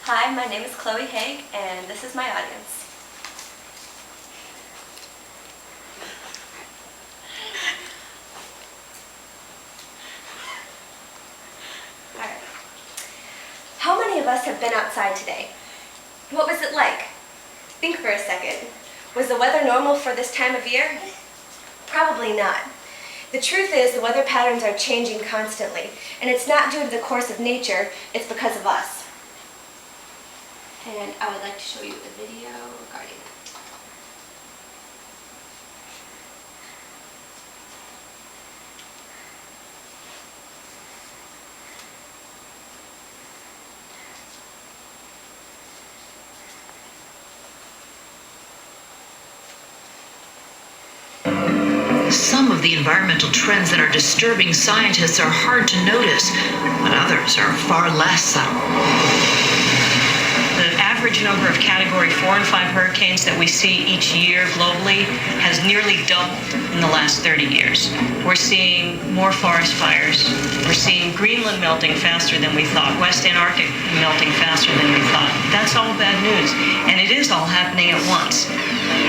Hi, my name is Chloe Haig, and this is my audience. All right. How many of us have been outside today? What was it like? Think for a second. Was the weather normal for this time of year? Probably not. The truth is the weather patterns are changing constantly, and it's not due to the course of nature, it's because of us. And I would like to show you a video regarding that. Some of the environmental trends that are disturbing scientists are hard to notice, but others are far less subtle. The average number of Category 4 and 5 hurricanes that we see each year globally has nearly doubled in the last 30 years. We're seeing more forest fires. We're seeing Greenland melting faster than we thought, West Antarctic melting faster than we thought. That's all bad news, and it is all happening at once.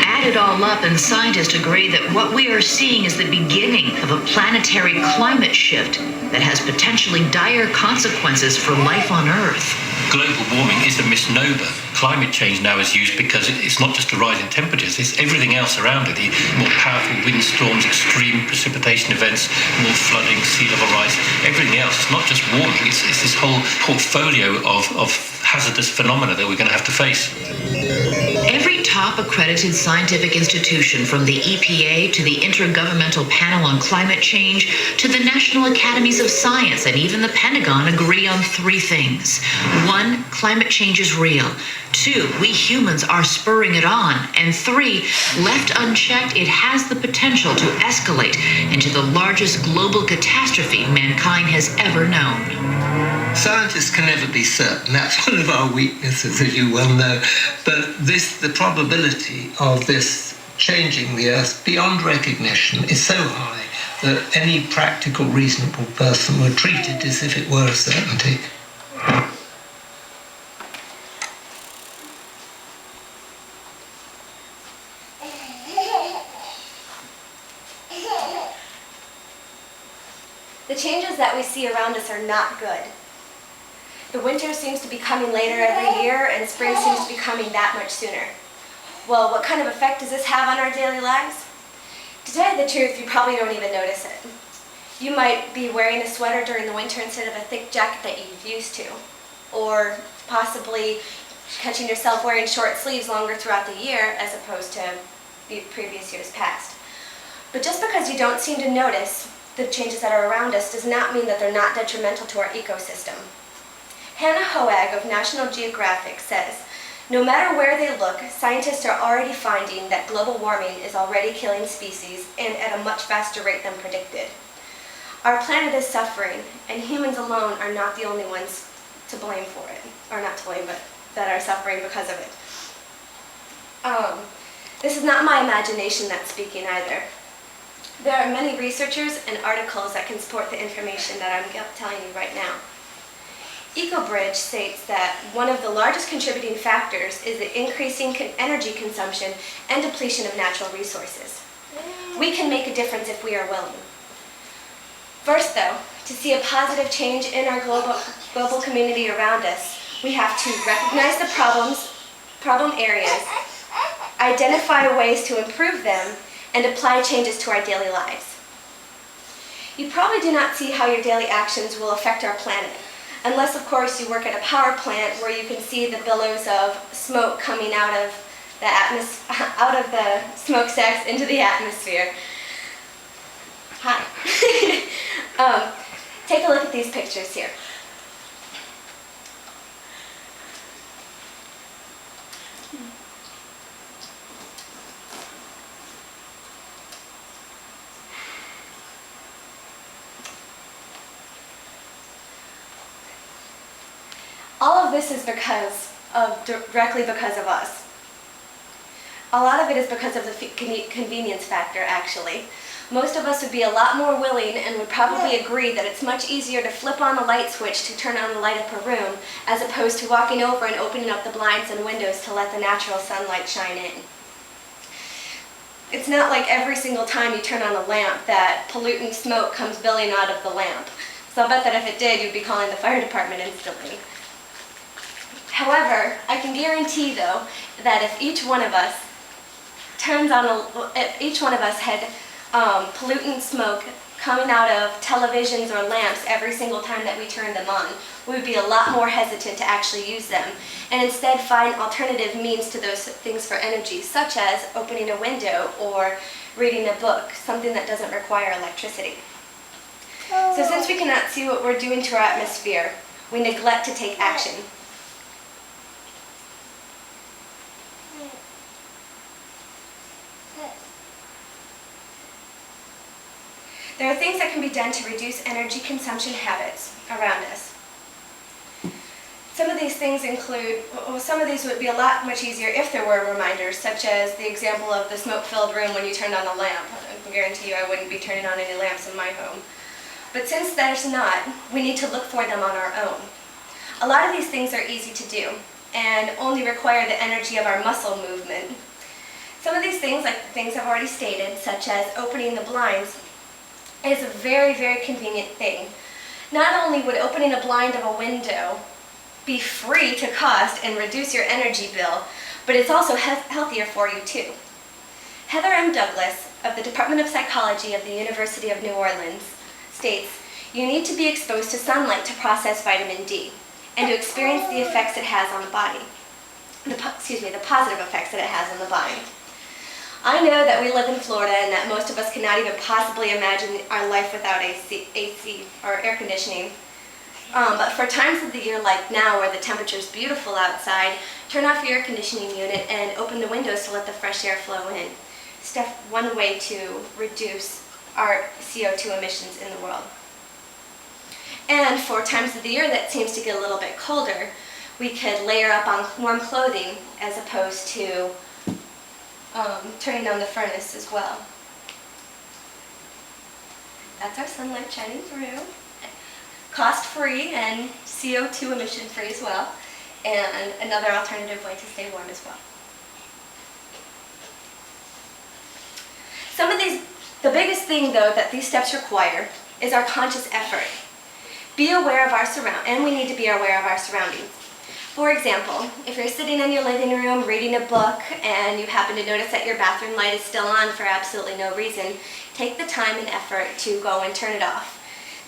Add it all up, and scientists agree that what we are seeing is the beginning of a planetary climate shift that has potentially dire consequences for life on Earth. Global warming is a misnomer. Climate change now is used because it's not just a rise in temperatures, it's everything else around it. The more powerful windstorms, extreme precipitation events, more flooding, sea level rise, everything else. It's not just warming, it's this whole portfolio of hazardous phenomena that we're going to have to face. Every top accredited scientific institution, from the EPA to the Intergovernmental Panel on Climate Change to the National Academies of Science and even the Pentagon, agree on three things. 1, climate change is real. 2, we humans are spurring it on. And 3, left unchecked, it has the potential to escalate into the largest global catastrophe mankind has ever known. Scientists can never be certain. That's one of our weaknesses, as you well know. But the probability of this changing the Earth beyond recognition is so high that any practical, reasonable person would treat it as if it were a certainty. The changes that we see around us are not good. The winter seems to be coming later every year, and spring seems to be coming that much sooner. Well, what kind of effect does this have on our daily lives? To tell you the truth, you probably don't even notice it. You might be wearing a sweater during the winter instead of a thick jacket that you're used to, or possibly catching yourself wearing short sleeves longer throughout the year as opposed to the previous years past. But just because you don't seem to notice the changes that are around us does not mean that they're not detrimental to our ecosystem. Hannah Haig of National Geographic says, no matter where they look, scientists are already finding that global warming is already killing species and at a much faster rate than predicted. Our planet is suffering, and humans alone are not the only ones to blame for it. Or not to blame, but that are suffering because of it. This is not my imagination that's speaking either. There are many researchers and articles that can support the information that I'm telling you right now. EcoBridge states that one of the largest contributing factors is the increasing energy consumption and depletion of natural resources. We can make a difference if we are willing. First, though, to see a positive change in our global community around us, we have to recognize the problem areas, identify ways to improve them, and apply changes to our daily lives. You probably do not see how your daily actions will affect our planet, unless, of course, you work at a power plant where you can see the billows of smoke coming out of the smokestacks into the atmosphere. Hi. Take a look at these pictures here. All of this is directly because of us. A lot of it is because of the convenience factor, actually. Most of us would be a lot more willing and would probably agree that it's much easier to flip on the light switch to turn on the light up a room as opposed to walking over and opening up the blinds and windows to let the natural sunlight shine in. It's not like every single time you turn on a lamp that pollutant smoke comes billowing out of the lamp. So I'll bet that if it did, you'd be calling the fire department instantly. However, I can guarantee though that if each one of us had pollutant smoke coming out of televisions or lamps every single time that we turned them on, we would be a lot more hesitant to actually use them and instead find alternative means to those things for energy, such as opening a window or reading a book, something that doesn't require electricity. So since we cannot see what we're doing to our atmosphere, we neglect to take action. There are things that can be done to reduce energy consumption habits around us. Some of these things include, some of these would be a lot much easier if there were reminders, such as the example of the smoke-filled room when you turned on a lamp. I can guarantee you I wouldn't be turning on any lamps in my home. But since there's not, we need to look for them on our own. A lot of these things are easy to do and only require the energy of our muscle movement. Some of these things, like the things I've already stated, such as opening the blinds, is a very, very convenient thing. Not only would opening a blind of a window be free to cost and reduce your energy bill, but it's also healthier for you too. Heather M. Douglas of the Department of Psychology of the University of New Orleans states, "You need to be exposed to sunlight to process vitamin D and to experience the effects it has on the body. The positive effects that it has on the body." I know that we live in Florida and that most of us cannot even possibly imagine our life without AC or air conditioning. But for times of the year like now where the temperature is beautiful outside, turn off your air conditioning unit and open the windows to let the fresh air flow in. It's one way to reduce our CO2 emissions in the world. And for times of the year that seems to get a little bit colder, we could layer up on warm clothing as opposed to turning on the furnace as well. That's our sunlight shining through. Cost-free and CO2 emission-free as well, and another alternative way to stay warm as well. The biggest thing though that these steps require is our conscious effort. Be aware of our and we need to be aware of our surroundings. For example, if you're sitting in your living room reading a book and you happen to notice that your bathroom light is still on for absolutely no reason, take the time and effort to go and turn it off.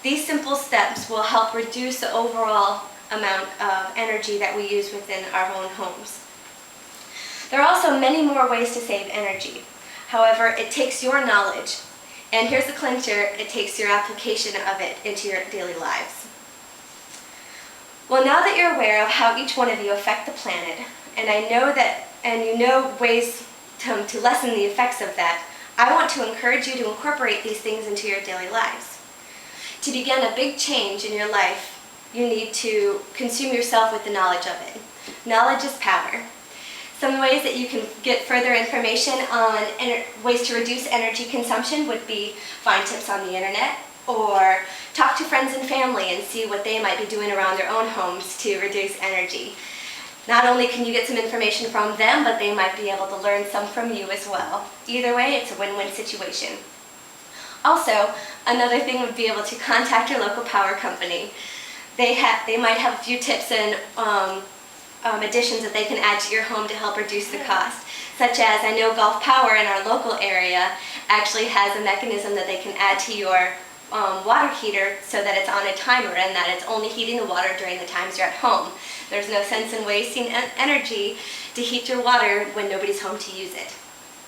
These simple steps will help reduce the overall amount of energy that we use within our own homes. There are also many more ways to save energy. However, it takes your knowledge, and here's the clincher, it takes your application of it into your daily lives. Well, now that you're aware of how each one of you affect the planet, and you know ways to lessen the effects of that, I want to encourage you to incorporate these things into your daily lives. To begin a big change in your life, you need to consume yourself with the knowledge of it. Knowledge is power. Some ways that you can get further information on ways to reduce energy consumption would be find tips on the internet, or talk to friends and family and see what they might be doing around their own homes to reduce energy. Not only can you get some information from them, but they might be able to learn some from you as well. Either way, it's a win-win situation. Also, another thing would be able to contact your local power company. They might have a few tips and additions that they can add to your home to help reduce the cost. Such as, I know Gulf Power in our local area actually has a mechanism that they can add to your water heater so that it's on a timer and that it's only heating the water during the times you're at home. There's no sense in wasting energy to heat your water when nobody's home to use it.